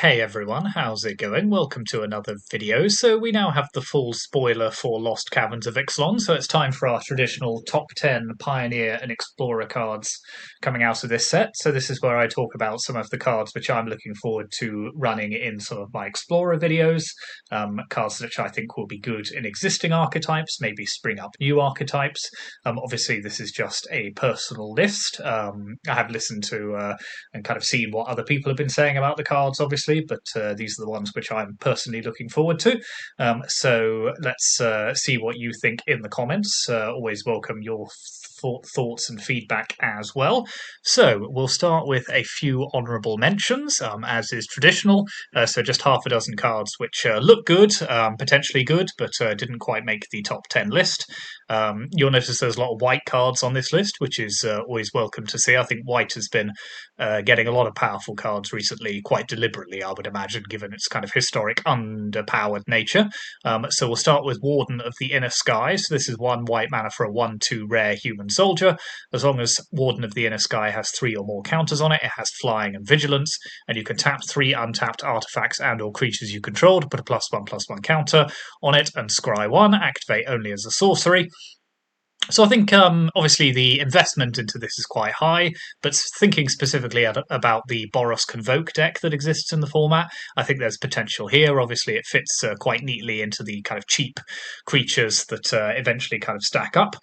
Hey everyone, how's it going? Welcome to another video. So we now have the full spoiler for Lost Caverns of Ixalan, so it's time for our traditional top 10 Pioneer and Explorer cards coming out of this set. So this is where I talk about some of the cards which I'm looking forward to running in some of my Explorer videos, cards which I think will be good in existing archetypes, maybe spring up new archetypes. Obviously this is just a personal list. I have listened to and kind of seen what other people have been saying about the cards, obviously, but these are the ones which I'm personally looking forward to. So let's see what you think in the comments. Always welcome your thoughts and feedback as well. So we'll start with a few honourable mentions, as is traditional. So just half a dozen cards which look good, potentially good, but didn't quite make the top 10 list. You'll notice there's a lot of white cards on this list, which is always welcome to see. I think white has been getting a lot of powerful cards recently, quite deliberately, I would imagine, given its kind of historic underpowered nature. So we'll start with Warden of the Inner Sky. So this is 1 white mana for a 1/2 rare human soldier. As long as Warden of the Inner Sky has 3 or more counters on it, it has flying and vigilance, and you can tap 3 untapped artifacts and or creatures you control to put a +1/+1 counter on it and scry 1, activate only as a sorcery. So I think obviously the investment into this is quite high, but thinking specifically about the Boros Convoke deck that exists in the format, I think there's potential here. Obviously it fits quite neatly into the kind of cheap creatures that eventually kind of stack up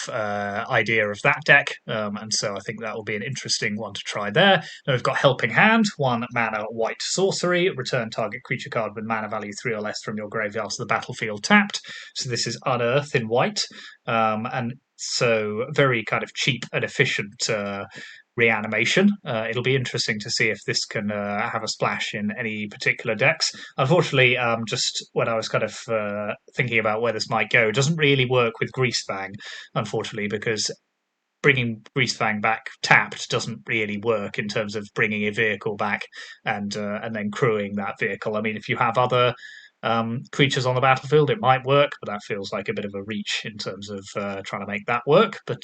idea of that deck, and so I think that will be an interesting one to try there. Then we've got Helping Hand, 1 mana white sorcery, return target creature card with mana value 3 or less from your graveyard to the battlefield tapped. So this is Unearth in white. And so very kind of cheap and efficient reanimation. It'll be interesting to see if this can have a splash in any particular decks. Unfortunately, just when I was kind of thinking about where this might go, it doesn't really work with Greasefang, unfortunately, because bringing Greasefang back tapped doesn't really work in terms of bringing a vehicle back and then crewing that vehicle. I mean, if you have other creatures on the battlefield, it might work, but that feels like a bit of a reach in terms of trying to make that work. But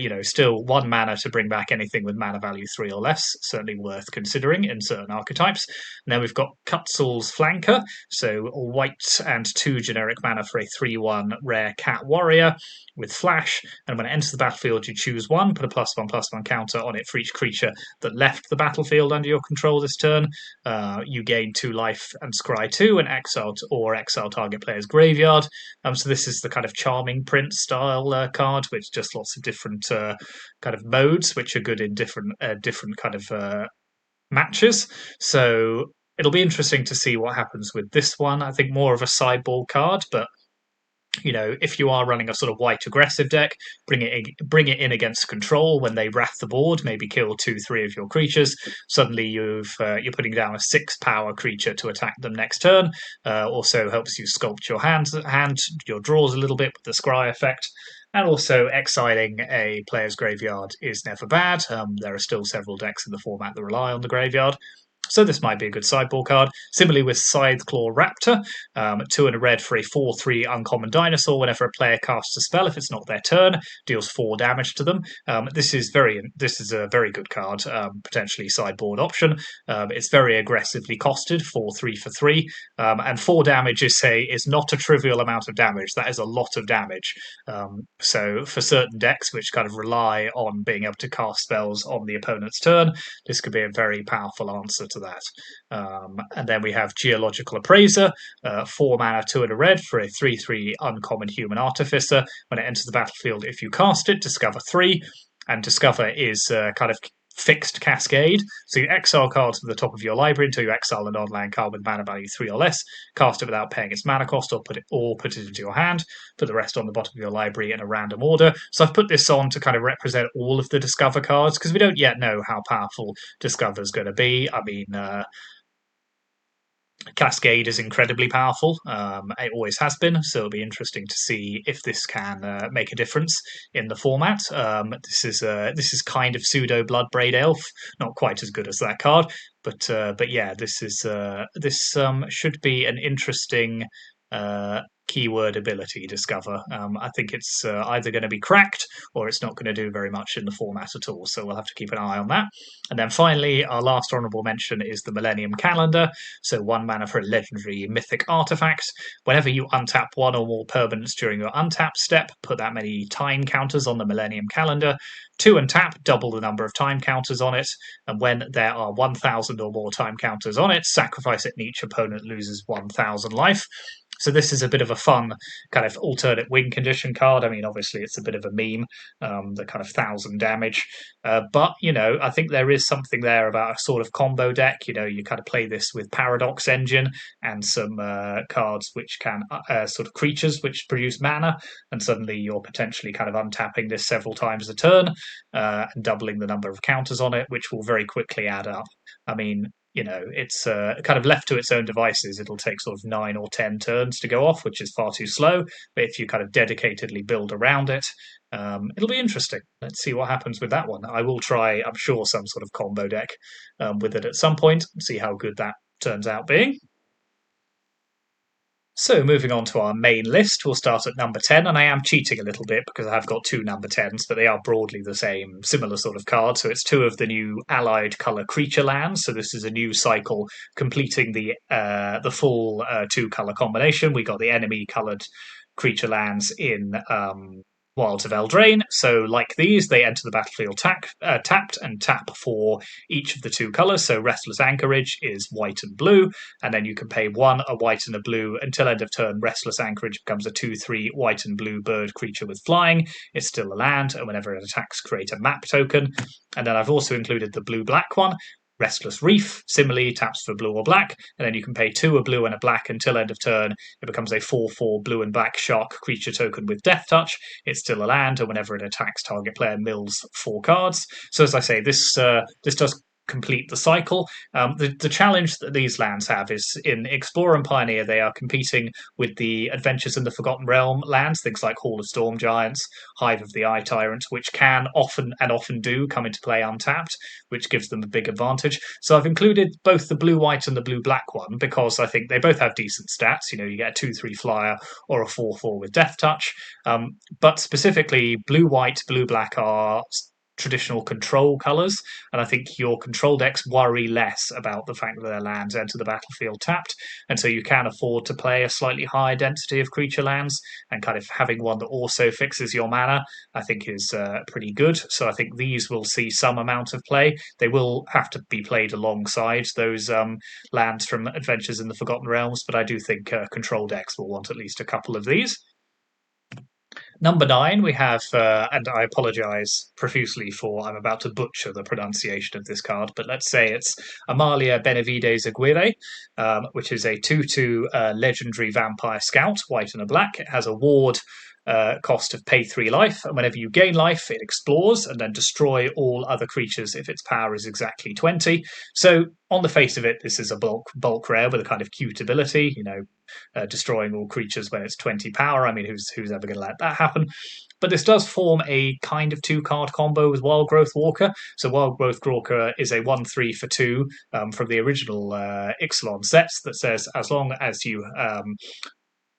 you know, still 1 mana to bring back anything with mana value 3 or less, certainly worth considering in certain archetypes. And then we've got Kutzel's Flanker, so white and 2 generic mana for a 3/1 rare cat warrior with flash, and when it enters the battlefield, you choose 1, put a +1/+1 counter on it for each creature that left the battlefield under your control this turn. You gain 2 life and scry 2 and exile target player's graveyard. So this is the kind of Charming Prince style card, which just lots of different kind of modes, which are good in different kind of matches. So it'll be interesting to see what happens with this one. I think more of a sideboard card, but you know, if you are running a sort of white aggressive deck, bring it in against control when they wrath the board, maybe kill 2-3 of your creatures. Suddenly you're putting down a 6 power creature to attack them next turn. Also helps you sculpt your your draws a little bit with the scry effect. And also exiling a player's graveyard is never bad. There are still several decks in the format that rely on the graveyard. So this might be a good sideboard card. Similarly with Scytheclaw Raptor, 2 and a red for a 4/3 uncommon dinosaur. Whenever a player casts a spell, if it's not their turn, deals 4 damage to them. This is a very good card, potentially sideboard option. It's very aggressively costed, 4/3 for 3, and 4 damage is not a trivial amount of damage. That is a lot of damage. So for certain decks which kind of rely on being able to cast spells on the opponent's turn, this could be a very powerful answer to that. And then we have Geological Appraiser, 4 mana, 2 and a red for a 3/3 uncommon human artificer. When it enters the battlefield, if you cast it, discover 3, and discover is kind of fixed cascade. So you exile cards from the top of your library until you exile a non-land card with mana value 3 or less, cast it without paying its mana cost, or put it into your hand, put the rest on the bottom of your library in a random order. So I've put this on to kind of represent all of the Discover cards, because we don't yet know how powerful Discover is going to be. I mean, Cascade is incredibly powerful. It always has been, so it'll be interesting to see if this can make a difference in the format. This is kind of pseudo Bloodbraid Elf, not quite as good as that card, but yeah, this should be an interesting keyword ability discover. I think it's either going to be cracked or it's not going to do very much in the format at all. So we'll have to keep an eye on that. And then finally, our last honourable mention is the Millennium Calendar. So 1 mana for a legendary mythic artifact. Whenever you untap one or more permanents during your untap step, put that many time counters on the Millennium Calendar. 2 and tap, double the number of time counters on it, and when there are 1,000 or more time counters on it, sacrifice it and each opponent loses 1,000 life. So this is a bit of a fun kind of alternate win condition card. I mean, obviously it's a bit of a meme, the kind of 1,000 damage. But, I think there is something there about a sort of combo deck. You kind of play this with Paradox Engine and some cards which can, sort of creatures which produce mana, and suddenly you're potentially kind of untapping this several times a turn and doubling the number of counters on it, which will very quickly add up. I mean, it's kind of left to its own devices. It'll take sort of 9 or 10 turns to go off, which is far too slow. But if you kind of dedicatedly build around it, it'll be interesting. Let's see what happens with that one. I will try, I'm sure, some sort of combo deck with it at some point, see how good that turns out being. So moving on to our main list, we'll start at number 10, and I am cheating a little bit because I have got 2 number 10s, but they are broadly the same, similar sort of card. So it's 2 of the new allied colour creature lands. So this is a new cycle completing the full 2 colour combination. We got the enemy coloured creature lands in Wilds of Eldraine. So like these, they enter the battlefield tapped and tap for each of the 2 colours. So Restless Anchorage is white and blue, and then you can pay 1 a white and a blue until end of turn. Restless Anchorage becomes a 2/3 white and blue bird creature with flying. It's still a land, and whenever it attacks, create a map token. And then I've also included the blue-black one, Restless Reef, similarly taps for blue or black, and then you can pay 2 a blue and a black until end of turn. It becomes a 4/4 blue and black shark creature token with Death Touch. It's still a land, and whenever it attacks, target player mills 4 cards. So as I say, this does complete the cycle. The challenge that these lands have is in Explorer and Pioneer, they are competing with the Adventures in the Forgotten Realm lands, things like Hall of Storm Giants, Hive of the Eye Tyrant, which can often do come into play untapped, which gives them a big advantage. So I've included both the blue-white and the blue-black one because I think they both have decent stats. You get a 2/3 flyer or a 4/4 with Death Touch. But specifically, blue-white, blue-black are traditional control colours, and I think your control decks worry less about the fact that their lands enter the battlefield tapped, and so you can afford to play a slightly higher density of creature lands, and kind of having one that also fixes your mana I think is pretty good. So I think these will see some amount of play. They will have to be played alongside those lands from Adventures in the Forgotten Realms, but I do think control decks will want at least a couple of these. Number 9, we have, and I apologise profusely for I'm about to butcher the pronunciation of this card, but let's say it's Amalia Benid Z, which is a 2/2 legendary vampire scout, white and a black. It has a ward cost of pay 3 life, and whenever you gain life, it explores and then destroy all other creatures if its power is exactly 20. So on the face of it, this is a bulk rare with a kind of cute ability, destroying all creatures when it's 20 power. I mean, who's ever going to let that happen? But this does form a kind of 2-card combo with Wild Growth Walker. So Wild Growth Walker is a 1/3 for 2 from the original Ixalan sets that says as long as you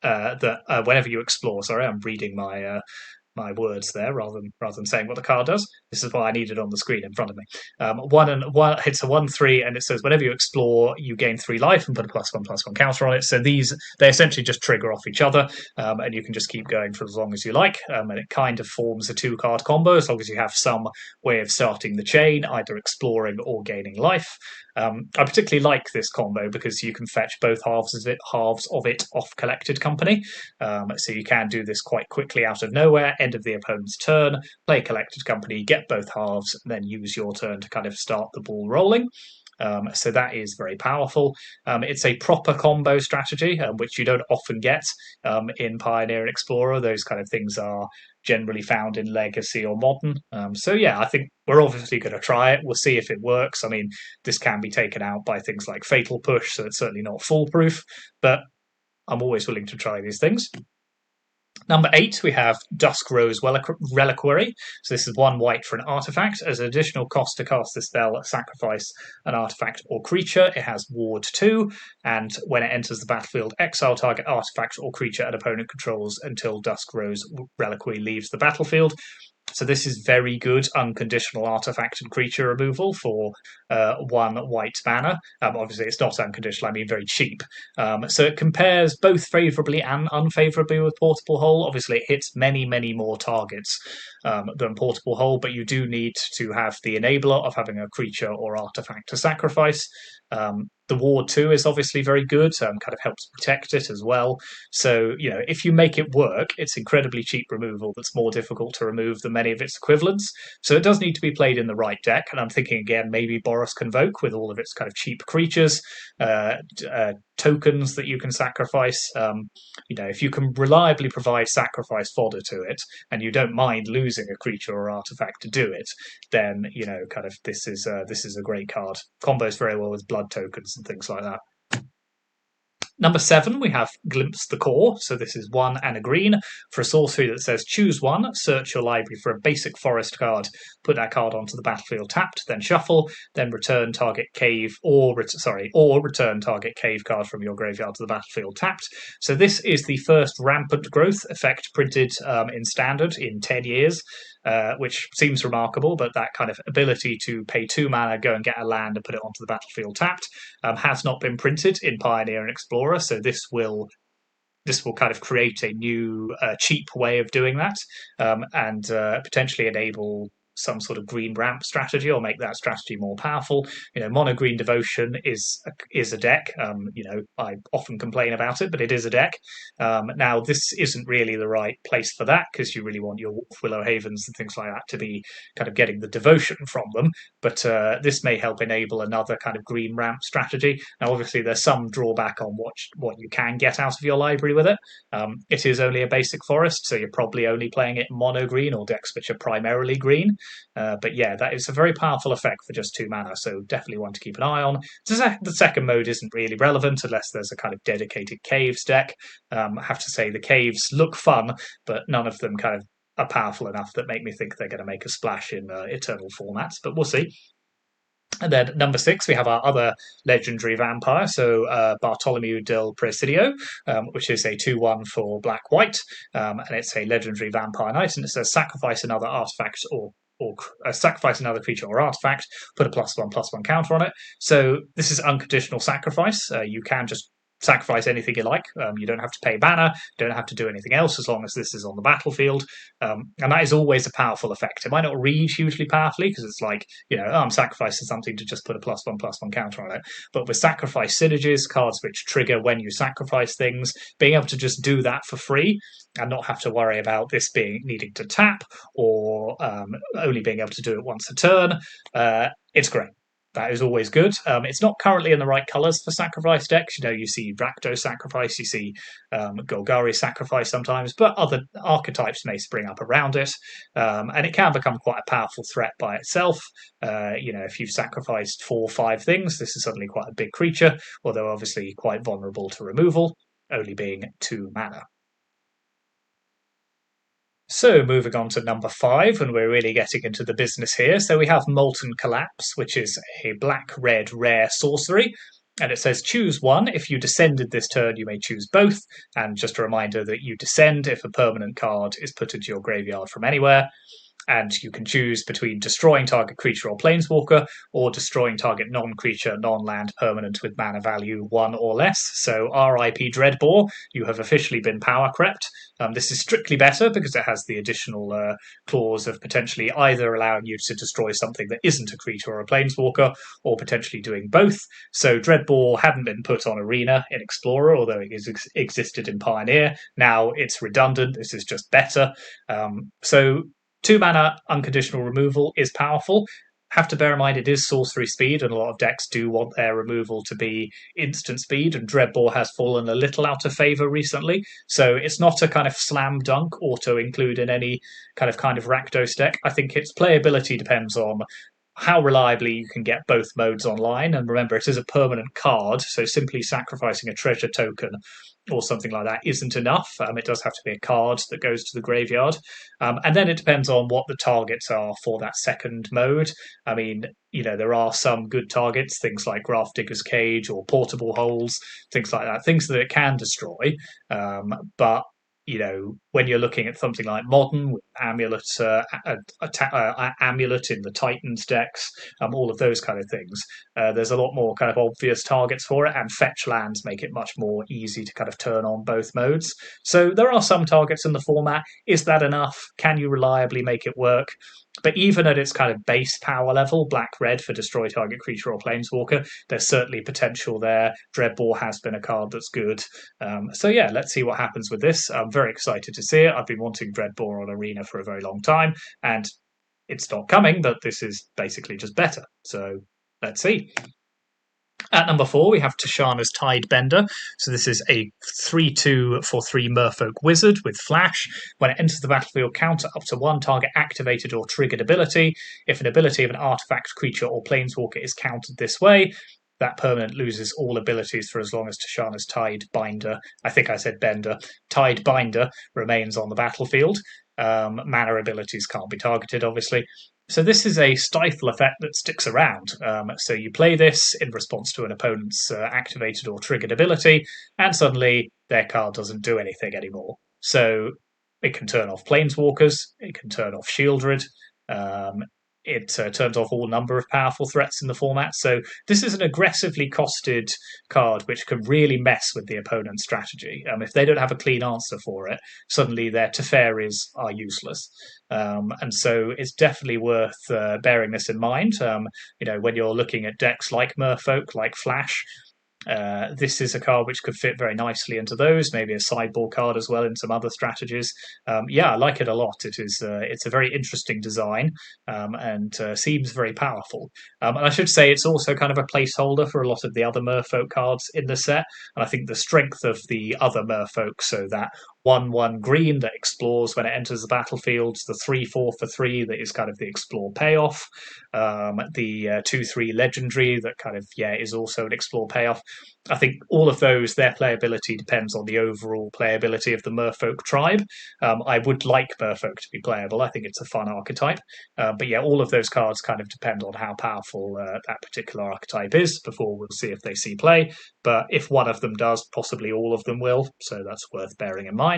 whenever you explore. Sorry, I'm reading my words there rather than saying what the card does. This is why I need it on the screen in front of me. One hits a 1/3, and it says whenever you explore, you gain 3 life and put a +1/+1 counter on it. So they essentially just trigger off each other, and you can just keep going for as long as you like. And it kind of forms a 2-card combo as long as you have some way of starting the chain, either exploring or gaining life. I particularly like this combo because you can fetch both halves of it off Collected Company. So you can do this quite quickly out of nowhere, end of the opponent's turn, play Collected Company, get both halves, and then use your turn to kind of start the ball rolling. So that is very powerful. It's a proper combo strategy, which you don't often get in Pioneer and Explorer. Those kind of things are generally found in Legacy or Modern. So yeah, I think we're obviously going to try it. We'll see if it works. I mean, this can be taken out by things like Fatal Push, so it's certainly not foolproof, but I'm always willing to try these things. Number 8, we have Dusk Rose Reliquary. So this is 1 white for an artifact. As an additional cost to cast this spell, sacrifice an artifact or creature. It has Ward 2, and when it enters the battlefield, exile target artifact or creature an opponent controls until Dusk Rose Reliquary leaves the battlefield. So this is very good unconditional artifact and creature removal for 1 white mana. Obviously, it's not unconditional, I mean very cheap. So it compares both favourably and unfavourably with Portable Hole. Obviously, it hits many, many more targets than Portable Hole, but you do need to have the enabler of having a creature or artifact to sacrifice. The Ward 2 is obviously very good, kind of helps protect it as well. So, if you make it work, it's incredibly cheap removal that's more difficult to remove than many of its equivalents. So it does need to be played in the right deck, and I'm thinking again, maybe Boros Convoke with all of its kind of cheap creatures, tokens that you can sacrifice. If you can reliably provide sacrifice fodder to it, and you don't mind losing a creature or artifact to do it, then this is a great card. Combos very well with blood tokens and things like that. Number 7, we have Glimpse the Core. So this is 1 and a green for a sorcery that says choose 1, search your library for a basic forest card, put that card onto the battlefield tapped, then shuffle, then return target cave or return target cave card from your graveyard to the battlefield tapped. So this is the first rampant growth effect printed in standard in 10 years. Which seems remarkable, but that kind of ability to pay 2 mana, go and get a land and put it onto the battlefield tapped has not been printed in Pioneer and Explorer, so this will kind of create a new cheap way of doing that, and potentially enable some sort of green ramp strategy or make that strategy more powerful. Mono green devotion is a deck. I often complain about it, but it is a deck. Now this isn't really the right place for that because you really want your Willow Havens and things like that to be kind of getting the devotion from them. But this may help enable another kind of green ramp strategy. Now, obviously, there's some drawback on what you can get out of your library with it. It is only a basic forest, so you're probably only playing it mono green or decks which are primarily green. But yeah, that is a very powerful effect for just 2 mana, so definitely one to keep an eye on. The second mode isn't really relevant unless there's a kind of dedicated caves deck. I have to say the caves look fun, but none of them kind of are powerful enough that make me think they're going to make a splash in Eternal formats, but we'll see. And then number 6, we have our other legendary vampire, so Bartolomew Del Presidio, which is a 2-1 for black-white, and it's a legendary vampire knight, and it says sacrifice another artifact or sacrifice another creature or artifact, put a +1/+1 counter on it. So this is unconditional sacrifice. You can just sacrifice anything you like. You don't have to pay mana, you don't have to do anything else as long as this is on the battlefield. And that is always a powerful effect. It might not read hugely powerfully because it's like, I'm sacrificing something to just put a +1/+1 counter on it. But with sacrifice synergies, cards which trigger when you sacrifice things, being able to just do that for free and not have to worry about this needing to tap or only being able to do it once a turn, it's great. That is always good. It's not currently in the right colours for sacrifice decks. You see Rakdos sacrifice, you see Golgari sacrifice sometimes, but other archetypes may spring up around it, and it can become quite a powerful threat by itself. If you've sacrificed 4 or 5 things, this is suddenly quite a big creature, although obviously quite vulnerable to removal, only being 2 mana. So moving on to number 5, and we're really getting into the business here. So we have Molten Collapse, which is a black-red rare sorcery. And it says choose 1. If you descended this turn, you may choose both. And just a reminder that you descend if a permanent card is put into your graveyard from anywhere. And you can choose between destroying target creature or planeswalker or destroying target non-creature, non-land permanent with mana value 1 or less. So RIP Dreadbore, you have officially been power crept. This is strictly better because it has the additional clause of potentially either allowing you to destroy something that isn't a creature or a planeswalker, or potentially doing both. So Dreadbore hadn't been put on Arena in Explorer, although it existed in Pioneer. Now it's redundant. This is just better. So 2 mana unconditional removal is powerful. Have to bear in mind it is sorcery speed, and a lot of decks do want their removal to be instant speed, and Dreadbore has fallen a little out of favour recently, so it's not a kind of slam dunk auto-include in any kind of Rakdos deck. I think its playability depends on how reliably you can get both modes online. And remember, it is a permanent card, so simply sacrificing a treasure token or something like that isn't enough. It does have to be a card that goes to the graveyard. And then it depends on what the targets are for that second mode. I mean, there are some good targets, things like Graph Digger's Cage or Portable Holes, things like that, things that it can destroy. But when you're looking at something like Modern with Amulet in the Titans decks, all of those kind of things, there's a lot more kind of obvious targets for it, and fetch lands make it much more easy to kind of turn on both modes. So there are some targets in the format. Is that enough? Can you reliably make it work? But even at its kind of base power level, black-red for destroy target creature or planeswalker, there's certainly potential there. Dreadbore has been a card that's good. So yeah, let's see what happens with this. I'm very excited to see it. I've been wanting Dreadbore on Arena for a very long time, and it's not coming, but this is basically just better. So let's see. At number 4, we have Tashana's Tidebender. So this is a 3/2 for 3 Merfolk Wizard with Flash. When it enters the battlefield, counter up to 1 target activated or triggered ability. If an ability of an artifact, creature, or planeswalker is countered this way, that permanent loses all abilities for as long as Tashana's Tidebinder, I think I said Bender, Tidebinder remains on the battlefield. Mana abilities can't be targeted, obviously. So this is a stifle effect that sticks around. So you play this in response to an opponent's activated or triggered ability, and suddenly their card doesn't do anything anymore. So it can turn off Planeswalkers, it can turn off Shieldred, it turns off all number of powerful threats in the format. So this is an aggressively costed card which can really mess with the opponent's strategy. If they don't have a clean answer for it, suddenly their Teferis are useless. And so it's definitely worth bearing this in mind. When you're looking at decks like Merfolk, like Flash, this is a card which could fit very nicely into those, maybe a sideboard card as well in some other strategies. Yeah, I like it a lot. It's a very interesting design, and seems very powerful. And I should say it's also kind of a placeholder for a lot of the other Merfolk cards in the set. And I think the strength of the other Merfolk, so that 1/1 green that explores when it enters the battlefield, the 3/4 for 3 that is kind of the explore payoff, the 2/3 legendary that kind of is also an explore payoff. I think all of those, their playability depends on the overall playability of the Merfolk tribe. I would like Merfolk to be playable. I think it's a fun archetype. But yeah, all of those cards kind of depend on how powerful that particular archetype is before we'll see if they see play. But if one of them does, possibly all of them will. So that's worth bearing in mind.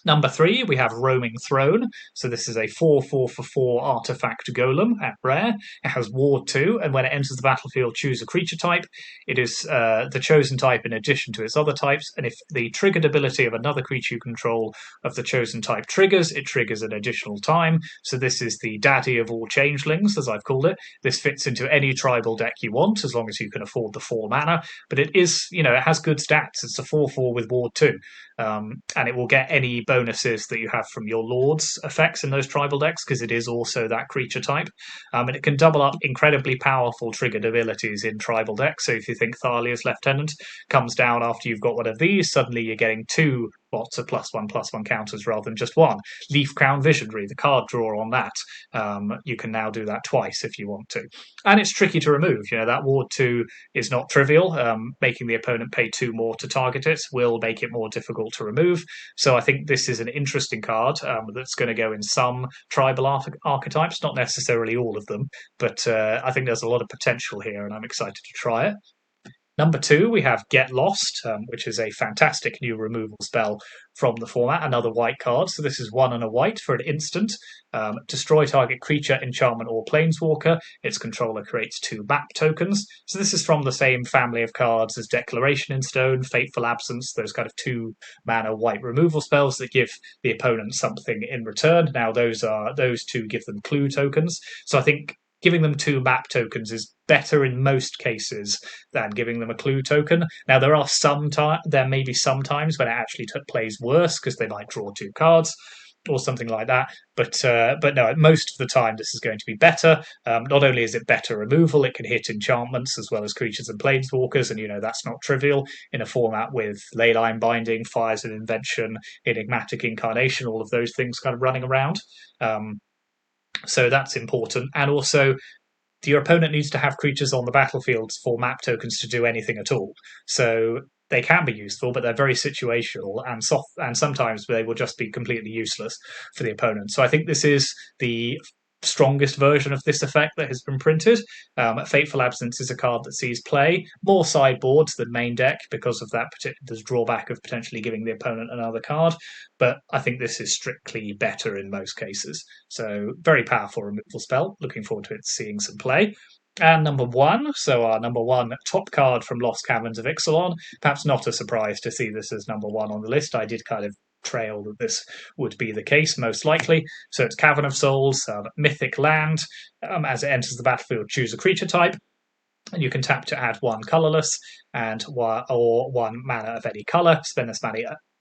Number 3, we have Roaming Throne. So this is a 4/4 for 4 artifact golem at rare. It has Ward 2, and when it enters the battlefield, choose a creature type. It is the chosen type in addition to its other types, and if the triggered ability of another creature you control of the chosen type triggers, it triggers an additional time. So this is the daddy of all changelings, as I've called it. This fits into any tribal deck you want, as long as you can afford the 4 mana. But it is, it has good stats. It's a 4/4 with Ward 2. And it will get any bonuses that you have from your Lord's effects in those tribal decks, because it is also that creature type. And it can double up incredibly powerful triggered abilities in tribal decks. So if you think Thalia's Lieutenant comes down after you've got one of these, suddenly you're getting 2 lots of +1/+1 counters rather than just 1. Leaf Crown Visionary, the card draw on that, you can now do that twice if you want to. And it's tricky to remove. That Ward 2 is not trivial. Making the opponent pay 2 more to target it will make it more difficult to remove. So I think this is an interesting card that's going to go in some tribal archetypes, not necessarily all of them, but I think there's a lot of potential here, and I'm excited to try it. Number 2, we have Get Lost, which is a fantastic new removal spell from the format, another white card. So this is 1 and a white for an instant. Destroy target creature, enchantment, or planeswalker. Its controller creates 2 map tokens. So this is from the same family of cards as Declaration in Stone, Fateful Absence, those kind of 2 mana white removal spells that give the opponent something in return. Now those 2 give them clue tokens. So I think giving them 2 map tokens is better in most cases than giving them a clue token. Now there may be some times when it actually plays worse because they might draw 2 cards or something like that. But no, most of the time this is going to be better. Not only is it better removal, it can hit enchantments as well as creatures and planeswalkers, and that's not trivial in a format with Leyline Binding, Fires of Invention, Enigmatic Incarnation, all of those things kind of running around. So that's important. And also, your opponent needs to have creatures on the battlefield for map tokens to do anything at all. So they can be useful, but they're very situational and soft, and sometimes they will just be completely useless for the opponent. So I think this is the strongest version of this effect that has been printed. Fateful Absence is a card that sees play more sideboards than main deck because of that particular drawback of potentially giving the opponent another card. But I think this is strictly better in most cases. So very powerful removal spell. Looking forward to it seeing some play. And number one, so our number one top card from Lost Caverns of Ixalan. Perhaps not a surprise to see this as number one on the list. I did kind of trail that this would be the case, most likely. So it's Cavern of Souls, Mythic Land. As it enters the battlefield, choose a creature type. And you can tap to add one colorless and or one mana of any color. Spend this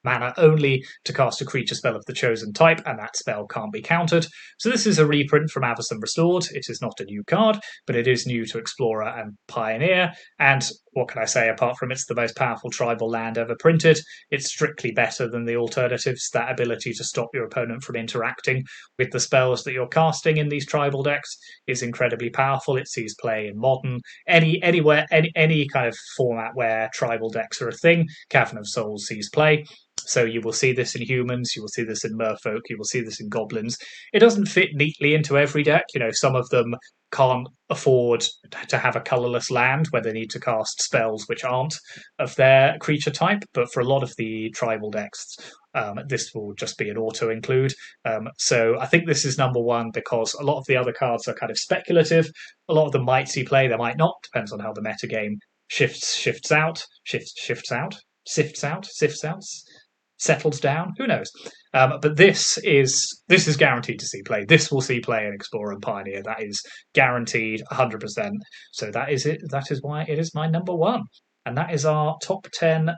mana only to cast a creature spell of the chosen type, and that spell can't be countered. So this is a reprint from Avacyn Restored. It is not a new card, but it is new to Explorer and Pioneer. And what can I say, apart from it's the most powerful tribal land ever printed, it's strictly better than the alternatives. That ability to stop your opponent from interacting with the spells that you're casting in these tribal decks is incredibly powerful. It sees play in Modern, any kind of format where tribal decks are a thing. Cavern of Souls sees play. So you will see this in humans, you will see this in merfolk, you will see this in goblins. It doesn't fit neatly into every deck. Some of them can't afford to have a colorless land where they need to cast spells which aren't of their creature type. But for a lot of the tribal decks, this will just be an auto include. So I think this is number one because a lot of the other cards are kind of speculative. A lot of them might see play, they might not. Depends on how the metagame shifts out, settles down. Who knows? But this is guaranteed to see play. This will see play in Explorer and Pioneer. That is guaranteed 100%. So that is it. That is why it is my number one. And that is our top 10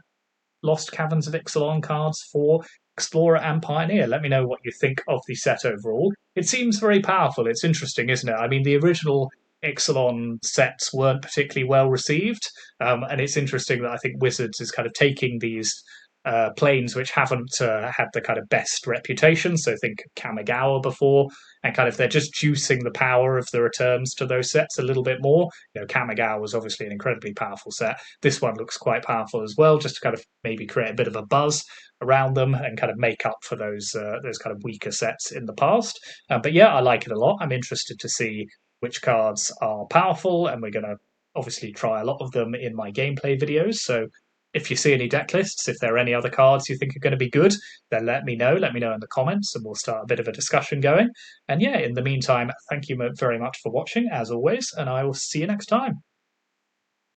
Lost Caverns of Ixalan cards for Explorer and Pioneer. Let me know what you think of the set overall. It seems very powerful. It's interesting, isn't it? I mean, the original Ixalan sets weren't particularly well received. And it's interesting that I think Wizards is kind of taking these planes which haven't had the kind of best reputation. So think Kamigawa before, and kind of they're just juicing the power of the returns to those sets a little bit more. Kamigawa was obviously an incredibly powerful set. This one looks quite powerful as well, just to kind of maybe create a bit of a buzz around them and kind of make up for those kind of weaker sets in the past. But yeah, I like it a lot. I'm interested to see which cards are powerful, and we're going to obviously try a lot of them in my gameplay videos. So if you see any deck lists, if there are any other cards you think are going to be good, then let me know. Let me know in the comments and we'll start a bit of a discussion going. And yeah, in the meantime, thank you very much for watching, as always, and I will see you next time.